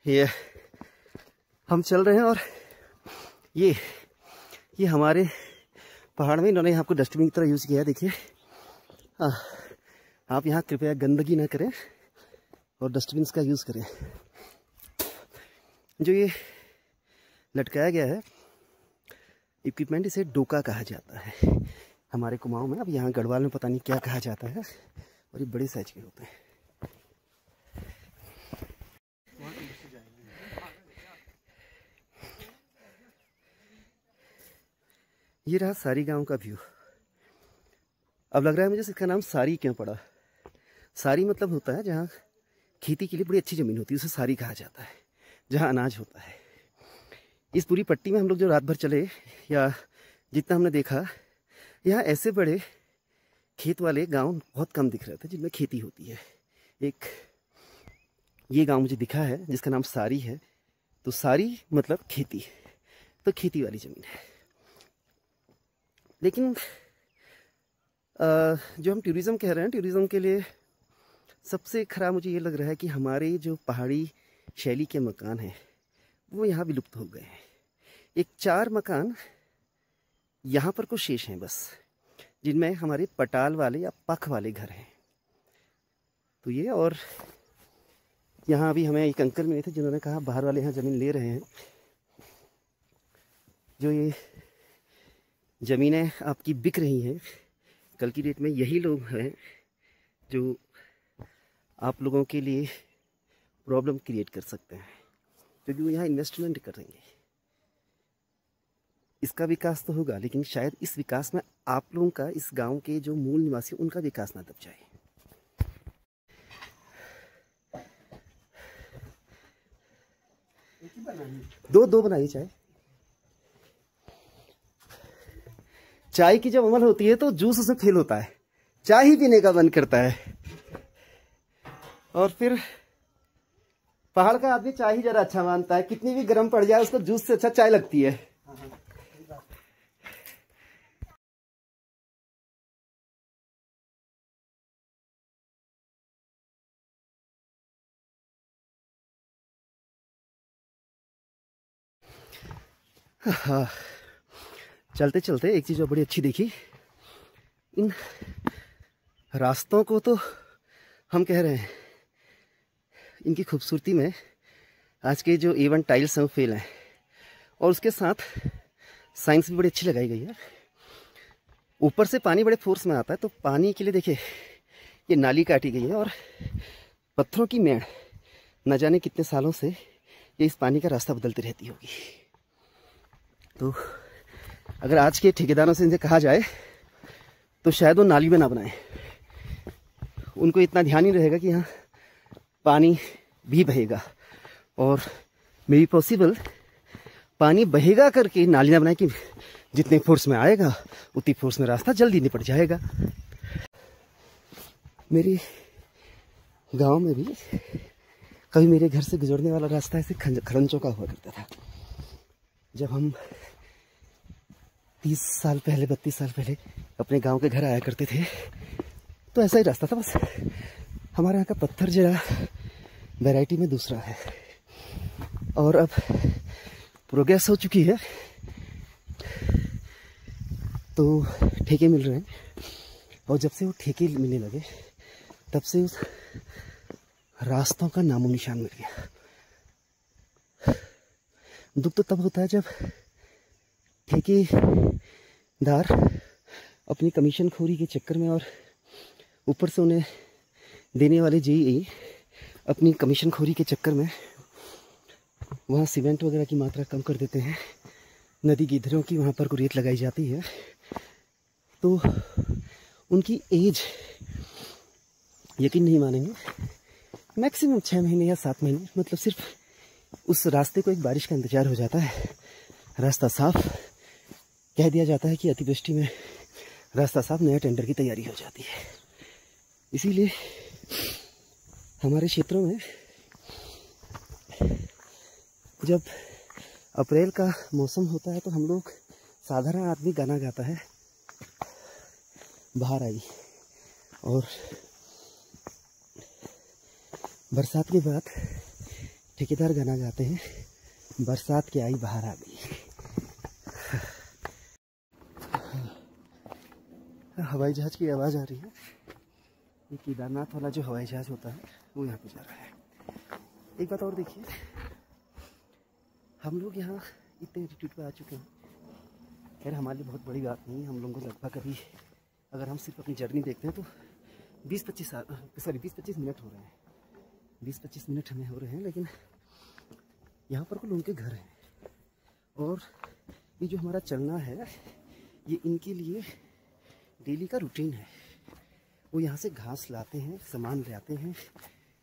ये हम चल रहे हैं और ये हमारे पहाड़ में इन्होंने आपको डस्टबिन की तरह यूज़ किया है। देखिए, आप यहाँ कृपया गंदगी ना करें और डस्टबिन का यूज़ करें। जो ये लटकाया गया है इक्विपमेंट, इसे डोका कहा जाता है हमारे कुमाऊं में। अब यहाँ गढ़वाल में पता नहीं क्या कहा जाता है, और ये बड़े साइज के होते हैं। ये रहा सारी गांव का व्यू। अब लग रहा है मुझे इसका नाम सारी क्यों पड़ा। सारी मतलब होता है जहाँ खेती के लिए बड़ी अच्छी ज़मीन होती है, उसे सारी कहा जाता है, जहाँ अनाज होता है। इस पूरी पट्टी में हम लोग जो रात भर चले या जितना हमने देखा, यहाँ ऐसे बड़े खेत वाले गांव बहुत कम दिख रहे थे जिनमें खेती होती है। एक ये गांव मुझे दिखा है जिसका नाम सारी है, तो सारी मतलब खेती, तो खेती वाली ज़मीन है। लेकिन जो हम टूरिज़्म कह रहे हैं, टूरिज़्म के लिए सबसे खराब मुझे ये लग रहा है कि हमारे जो पहाड़ी शैली के मकान हैं वो यहाँ विलुप्त हो गए हैं। एक 4 मकान यहाँ पर कुछ शेष हैं बस, जिनमें हमारे पटाल वाले या पख वाले घर हैं। तो ये, और यहाँ अभी हमें एक अंकल मिले थे जिन्होंने कहा बाहर वाले यहाँ ज़मीन ले रहे हैं। जो ये ज़मीनें आपकी बिक रही हैं, कल की डेट में यही लोग हैं जो आप लोगों के लिए प्रॉब्लम क्रिएट कर सकते हैं, क्योंकि वो यहाँ इन्वेस्टमेंट करेंगे। इसका विकास तो होगा, लेकिन शायद इस विकास में आप लोगों का, इस गांव के जो मूल निवासी, उनका विकास ना दब जाए। दो बनाइए चाय की जब अमल होती है तो जूस उसमें फेल होता है, चाय ही पीने का मन करता है। और फिर पहाड़ का आदमी चाय ही जरा अच्छा मानता है, कितनी भी गर्म पड़ जाए उसको जूस से अच्छा चाय लगती है। चलते चलते एक चीज़ बड़ी अच्छी देखी, इन रास्तों को तो हम कह रहे हैं इनकी खूबसूरती में आज के जो A1 टाइल्स हैं वो फेल हैं, और उसके साथ साइंस भी बड़ी अच्छी लगाई गई है। ऊपर से पानी बड़े फोर्स में आता है, तो पानी के लिए देखिए ये नाली काटी गई है, और पत्थरों की मेड़ न जाने कितने सालों से ये इस पानी का रास्ता बदलती रहती होगी। तो अगर आज के ठेकेदारों से इनसे कहा जाए तो शायद वो नाली में ना बनाए, उनको इतना ध्यान ही रहेगा कि यहाँ पानी भी बहेगा, और मे बी पॉसिबल पानी बहेगा करके नाली ना बनाए कि जितने फोर्स में आएगा उतनी फोर्स में रास्ता जल्दी निपट जाएगा। मेरे गांव में भी कभी मेरे घर से गुजरने वाला रास्ता ऐसे खरंचों का हुआ करता था। जब हम 30 साल पहले, 32 साल पहले अपने गांव के घर आया करते थे तो ऐसा ही रास्ता था, बस हमारे यहाँ का पत्थर जरा वैरायटी में दूसरा है। और अब प्रोग्रेस हो चुकी है तो ठेके मिल रहे हैं, और जब से वो ठेके मिलने लगे तब से उस रास्तों का नामो निशान मिल गया। दुख तो तब होता है जब ठेकेदार अपनी कमीशन खोरी के चक्कर में, और ऊपर से उन्हें देने वाले जेई अपनी कमीशन खोरी के चक्कर में वहाँ सीमेंट वगैरह की मात्रा कम कर देते हैं, नदी गिद्धरों की वहाँ पर को रेत लगाई जाती है, तो उनकी एज यकीन नहीं मानेंगे मैक्सिमम 6 महीने या 7 महीने, मतलब सिर्फ उस रास्ते को एक बारिश का इंतजार हो जाता है, रास्ता साफ, कह दिया जाता है कि अतिवृष्टि में रास्ता साफ, नया टेंडर की तैयारी हो जाती है। इसीलिए हमारे क्षेत्रों में जब अप्रैल का मौसम होता है तो हम लोग, साधारण आदमी गाना गाता है बाहर आई, और बरसात के बाद ठेकेदार गाना गाते हैं, बरसात की आई बाहर आ गई। हवाई जहाज की आवाज़ आ रही है। ये केदारनाथ वाला जो हवाई जहाज होता है वो यहाँ पे जा रहा है। एक बात और देखिए, हम लोग यहाँ इतने एल्टीट्यूड पर आ चुके हैं। खैर हमारे लिए बहुत बड़ी बात नहीं है, हम लोगों को लगभग अभी अगर हम सिर्फ अपनी जर्नी देखते हैं तो 20-25 मिनट हो रहे हैं। 20-25 मिनट हमें हो रहे हैं, लेकिन यहाँ पर कुछ लोगों के घर हैं और ये जो हमारा चलना है ये इनके लिए डेली का रूटीन है। वो यहाँ से घास लाते हैं, सामान ले आते हैं,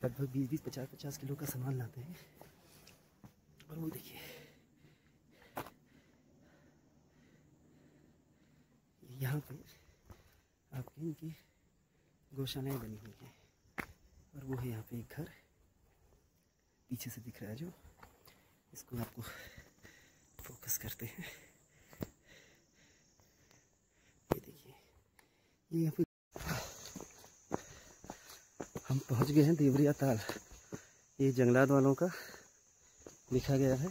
लगभग 20-20, 50-50 किलो का सामान लाते हैं। और वो देखिए यहाँ पे आपकी इनकी गौशालाएँ बनी हुई हैं और वो है यहाँ पे एक घर पीछे से दिख रहा है, जो इसको आपको फोकस करते हैं। ये देखिए, ये यहाँ पे हम पहुँच गए हैं देवरिया ताल। ये जंगलात वालों का लिखा गया है,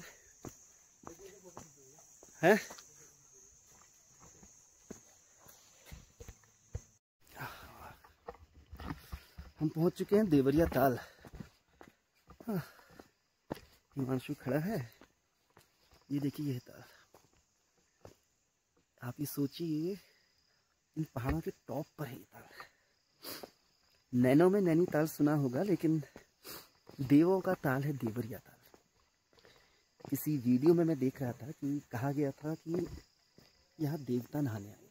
हम पहुँच चुके हैं देवरिया ताल। हिमांशु खड़ा है, ये देखिए ये ताल। आप ये सोचिए, इन पहाड़ों के टॉप पर है ये ताल। नैनो में नैनीताल सुना होगा, लेकिन देवों का ताल है देवरिया ताल। किसी वीडियो में मैं देख रहा था कि कहा गया था कि यहाँ देवता नहाने आए थे,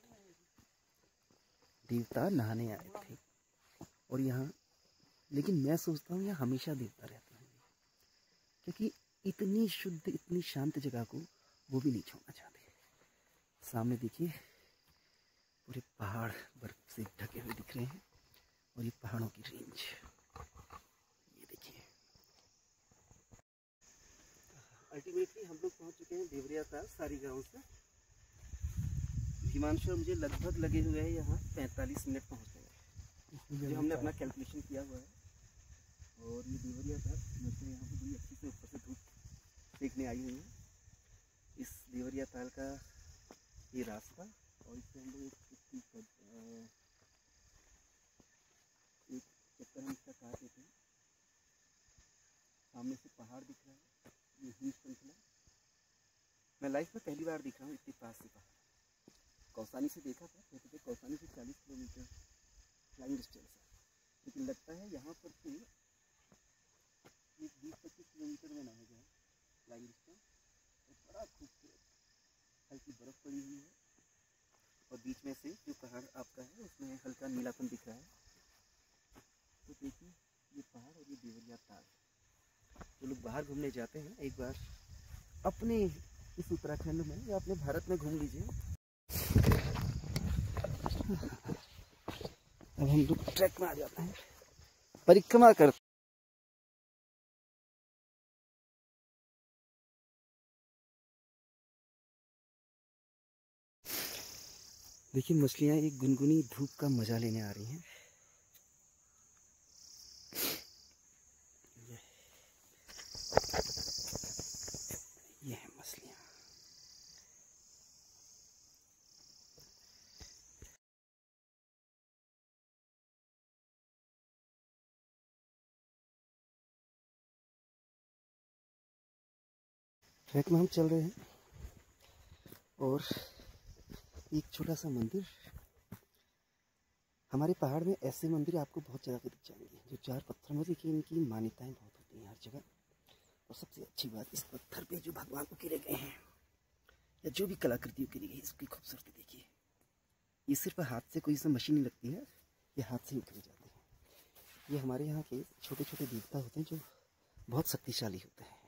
देवता नहाने आए थे। और यहाँ, लेकिन मैं सोचता हूँ यहाँ हमेशा देवता रहते हैं, क्योंकि इतनी शुद्ध, इतनी शांत जगह को वो भी नहीं छोड़ना चाहते। सामने देखिए पूरे पहाड़ बर्फ से ढके हुए दिख रहे हैं और ये पहाड़ों की रेंज, ये देखिए। अल्टीमेटली हम लोग पहुंच चुके हैं देवरिया ताल सारी गाँव से। हिमांशु और मुझे लगभग लगे हुए हैं यहाँ 45 मिनट पहुँचने में, जो हमने अपना कैलकुलेशन किया हुआ है। और ये देवरिया ताल मुझे यहाँ पे बड़ी अच्छी से ऊपर से धूप देखने आई हुई है। इस देवरिया ताल का ये रास्ता, और इससे हम लोग एक चक्कर हम इसका काट देते हैं। सामने से पहाड़ दिख रहा है, ये हिल श्रृंखला। मैं लाइफ में पहली बार दिख रहा हूँ इतनी पास से पहाड़। कौसानी से देखा था, कहते थे कौसानी से 40 किलोमीटर फ्लाइंग डिस्टेंस है, लेकिन लगता है यहाँ पर से 20-25 किलोमीटर में ना हो जाए फ्लाइंग डिस्टेंस। और बड़ा खूबसूरत हल्की बर्फ़ पड़ी हुई है और बीच में से जो पहाड़ आपका है उसमें हल्का नीलापन दिख रहा है। तो देखिए ये पहाड़ और ये देवरिया ताल। जो लोग बाहर घूमने जाते हैं, एक बार अपने इस उत्तराखंड में या अपने भारत में घूम लीजिए। अब हम लोग ट्रैक में आ जाते हैं, परिक्रमा करते। देखिए मछलियाँ एक गुनगुनी धूप का मजा लेने आ रही हैं। ये है मछलियाँ। ट्रैक में हम चल रहे हैं और एक छोटा सा मंदिर। हमारे पहाड़ में ऐसे मंदिर आपको बहुत जगह पे दिख जाएंगे, जो 4 पत्थर में, लेकिन इनकी मान्यताएं बहुत होती हैं हर जगह। और सबसे अच्छी बात, इस पत्थर पे जो भगवान उकेरे गए हैं या जो भी कलाकृति उकेरी गई है, इसकी खूबसूरती देखिए। ये सिर्फ हाथ से, कोई इसमें मशीन नहीं लगती है, ये हाथ से उकेरे जाते हैं। ये हमारे यहाँ के छोटे छोटे देवता होते हैं जो बहुत शक्तिशाली होते हैं।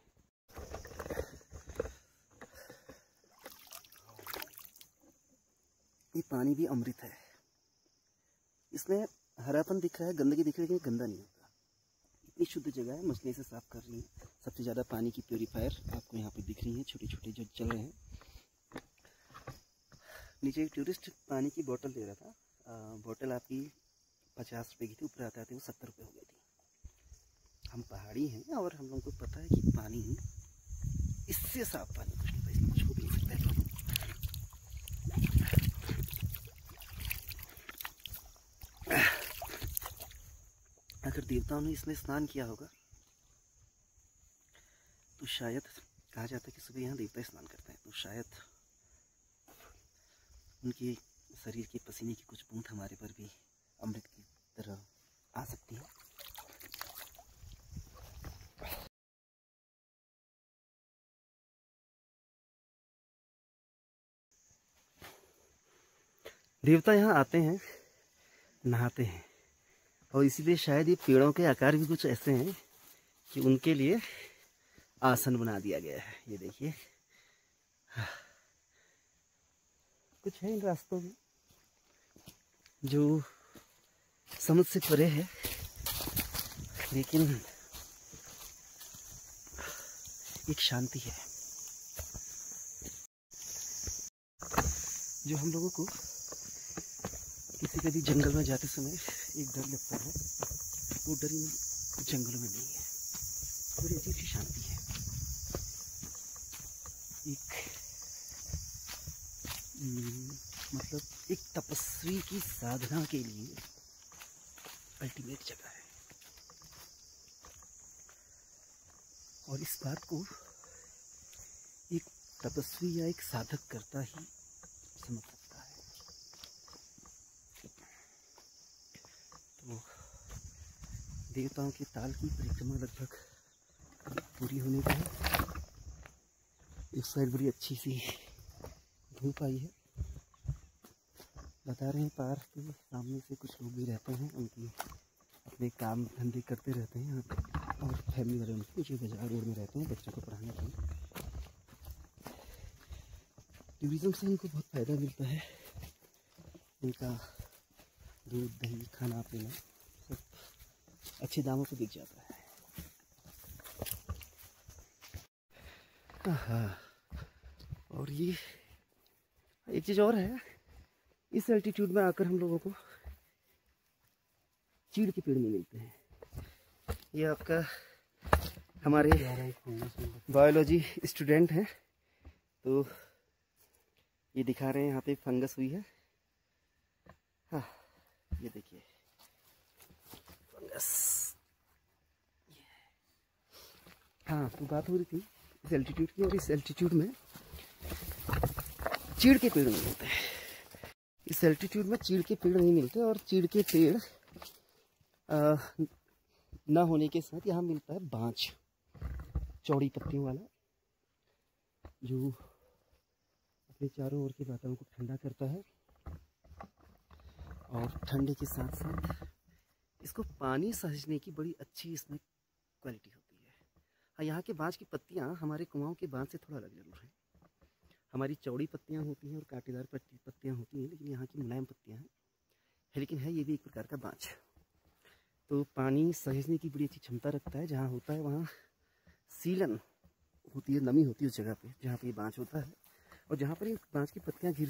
ये पानी भी अमृत है, इसमें हरापन दिख रहा है, गंदगी दिख रही है, लेकिन गंदा नहीं होता। इतनी शुद्ध जगह है, मछली से साफ कर रही है। सबसे ज़्यादा पानी की प्योरीफायर आपको यहाँ पे दिख रही है, छोटे छोटे जो चल रहे हैं। नीचे एक टूरिस्ट पानी की बोतल दे रहा था, बोतल आपकी 50 रुपये की थी, ऊपर आते आते वो 70 रुपये हो गई थी। हम पहाड़ी हैं और हम लोगों को पता है कि पानी इससे साफ पानी कुछ नहीं, इसमें कुछ हो भी नहीं सकता है। अगर देवताओं ने इसमें स्नान किया होगा तो शायद कहा जाता है कि सुबह यहाँ देवता स्नान करते हैं, तो शायद उनके शरीर के पसीने की कुछ बूंद हमारे पर भी अमृत की तरह आ सकती है। देवता यहाँ आते हैं, नहाते हैं, और इसीलिए शायद ये पेड़ों के आकार भी कुछ ऐसे हैं कि उनके लिए आसन बना दिया गया है। ये देखिए, कुछ है इन रास्तों में जो समझ से परे है, लेकिन एक शांति है जो हम लोगों को किसी कभी जंगल में जाते समय एक डर लगता है, वो डर इन जंगलों में नहीं है। बड़ी अजीब सी शांति है, एक मतलब एक तपस्वी की साधना के लिए अल्टीमेट जगह है। और इस बात को एक तपस्वी या एक साधक करता ही समझ सकता है। तो देवताओं के ताल की परिक्रमा लगभग पूरी होने को है। इस साइड बड़ी अच्छी सी धूप आई है। बता रहे हैं पार के सामने से कुछ लोग भी रहते हैं, उनकी अपने काम धंधे करते रहते हैं यहाँ पे, और फैमिली वाले उनके कुछ बाजार रोड में रहते हैं बच्चों को पढ़ाने के लिए। टूरिज़्म से इनको बहुत फ़ायदा मिलता है, इनका दूध दही खाना पीना सब अच्छे दामों पे बिक जाता है। और ये एक चीज़ और है, इस एल्टीट्यूड में आकर हम लोगों को चीड़ के पेड़ नहीं मिलते हैं। ये आपका हमारे बायोलॉजी स्टूडेंट हैं, तो ये दिखा रहे हैं यहाँ पे फंगस हुई है। हाँ, ये देखिए फंगस। हाँ, तो बात हो रही थी इस एल्टीट्यूड की, और इस एल्टीट्यूड में चीड़ के पेड़ नहीं मिलते हैं। इस एल्टीट्यूड में चीड़ के पेड़ नहीं मिलते, और चीड़ के पेड़ ना होने के साथ यहाँ मिलता है बांज, चौड़ी पत्तियों वाला, जो अपने चारों ओर के वातावरण को ठंडा करता है। और ठंडे के साथ साथ इसको पानी सहेजने की बड़ी अच्छी इसमें क्वालिटी होती है। हाँ, यहाँ के बांज की पत्तियाँ हमारे कुआओं के बांज से थोड़ा अलग जरूर है। हमारी चौड़ी पत्तियाँ होती हैं और कांटेदार पत्तियाँ होती हैं, लेकिन यहाँ की मुलायम पत्तियाँ हैं, लेकिन है ये भी एक प्रकार का बांज। तो पानी सहेजने की बड़ी अच्छी क्षमता रखता है। जहाँ होता है वहाँ सीलन होती है, नमी होती है उस जगह पे जहाँ पे ये बांज होता है, और जहाँ पर ये बांज की पत्तियाँ गिर